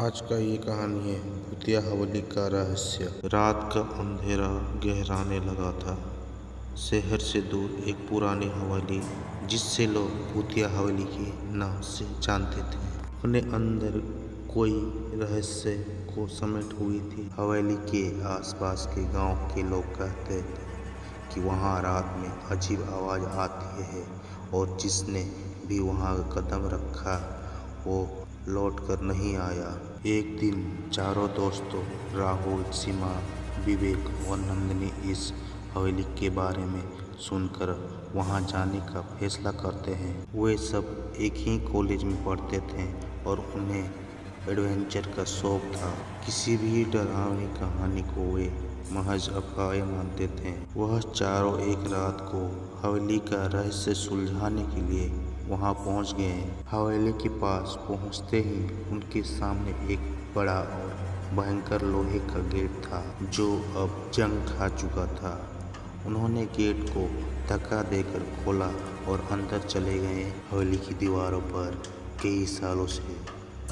आज का ये कहानी है भूतिया हवेली का रहस्य। रात का अंधेरा गहराने लगा था। शहर से दूर एक पुरानी हवेली, जिससे लोग भूतिया हवेली के नाम से जानते थे, अपने अंदर कोई रहस्य को समेट हुई थी। हवेली के आसपास के गांव के लोग कहते थे कि वहां रात में अजीब आवाज आती है और जिसने भी वहां कदम रखा वो लौट कर नहीं आया। एक दिन चारों दोस्तों राहुल, सीमा, विवेक और नंदिनी इस हवेली के बारे में सुनकर वहां जाने का फैसला करते हैं। वे सब एक ही कॉलेज में पढ़ते थे और उन्हें एडवेंचर का शौक था। किसी भी डरावनी कहानी को वे महज अफवाह मानते थे। वह चारों एक रात को हवेली का रहस्य सुलझाने के लिए वहां पहुंच गए। हवेली के पास पहुंचते ही उनके सामने एक बड़ा और भयंकर लोहे का गेट था, जो अब जंग खा चुका था। उन्होंने गेट को धक्का देकर खोला और अंदर चले गए। हवेली की दीवारों पर कई सालों से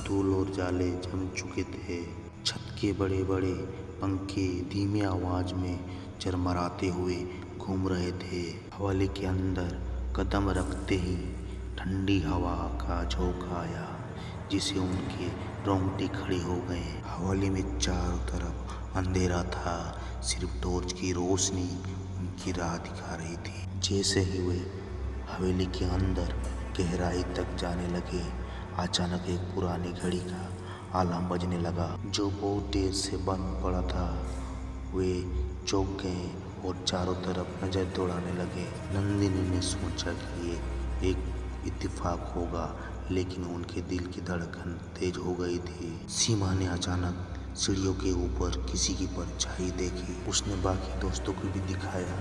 धूल और जाले जम चुके थे। छत के बड़े बड़े पंखे धीमी आवाज में झरमराते हुए घूम रहे थे। हवेली के अंदर कदम रखते ही ठंडी हवा का झोंका आया, जिसे उनके रोंगटे खड़े हो गए। हवेली में चारों तरफ अंधेरा था, सिर्फ टॉर्च की रोशनी उनकी राह दिखा रही थी। जैसे ही वे हवेली के अंदर गहराई तक जाने लगे, अचानक एक पुरानी घड़ी का अलार्म बजने लगा, जो बहुत देर से बंद पड़ा था। वे चौंक गए और चारों तरफ नजर दौड़ाने लगे। नंदिनी ने सोचा कि ये एक इत्तेफाक होगा, लेकिन उनके दिल की धड़कन तेज हो गई थी। सीमा ने अचानक सीढ़ियों के ऊपर किसी की परछाई देखी। उसने बाकी दोस्तों को भी दिखाया।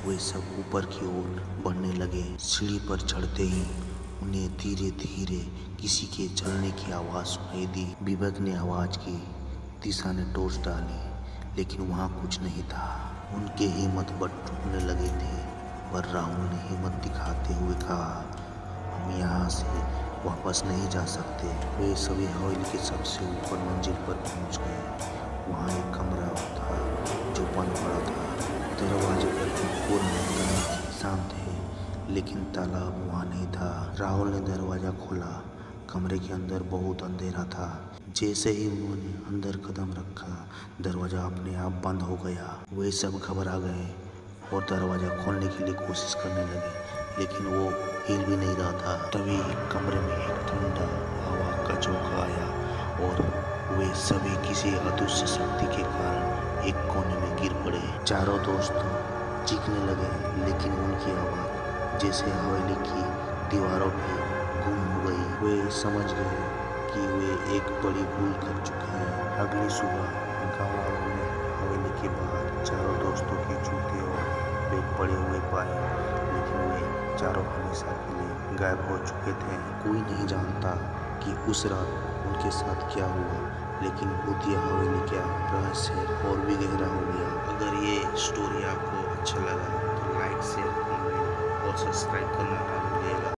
वे सब ऊपर की ओर बढ़ने लगे। सीढ़ी पर चढ़ते ही उन्हें धीरे धीरे किसी के चलने की आवाज सुनाई दी। विवेक ने आवाज की दिशा ने टॉर्च डाली, लेकिन वहां कुछ नहीं था। उनके हिम्मत बटने लगे थे, पर राहुल ने हिम्मत दिखाते हुए कहा, हम यहाँ से वापस नहीं जा सकते। वे सभी हवेली के सबसे ऊपर मंजिल पर पहुंच गए। वहाँ एक कमरा था जो बंद पड़ा था। दरवाजे पर पूर्ण शांत थे, लेकिन ताला वहाँ नहीं था। राहुल ने दरवाजा खोला। कमरे के अंदर बहुत अंधेरा था। जैसे ही उन्होंने अंदर कदम रखा, दरवाजा अपने आप बंद हो गया। वे सब घबरा गए और दरवाजा खोलने के लिए कोशिश करने लगे, लेकिन वो हिल भी नहीं रहा था। तभी कमरे में एक ठंडा हवा का झोंका आया और वे सभी किसी अदृश्य शक्ति के कारण एक कोने में गिर पड़े। चारों दोस्त चीखने लगे, लेकिन उनकी आवाज जैसे हवेली की दीवारों पे गुम हो गई। वे समझ गए कि वे एक बड़ी भूल कर चुके हैं। अगली सुबह गाँव वालों ने हवेली के बाहर चारों दोस्तों के जूते और बैग पड़े हुए पाए, लेकिन वे चारों हमेशा के लिए गायब हो चुके थे। कोई नहीं जानता कि उस रात उनके साथ क्या हुआ, लेकिन भूतिया हवेली का रहस्य और भी गहरा हो गया। अगर ये स्टोरी आपको अच्छा लगा तो लाइक, शेयर, कमेंट और सब्सक्राइब करना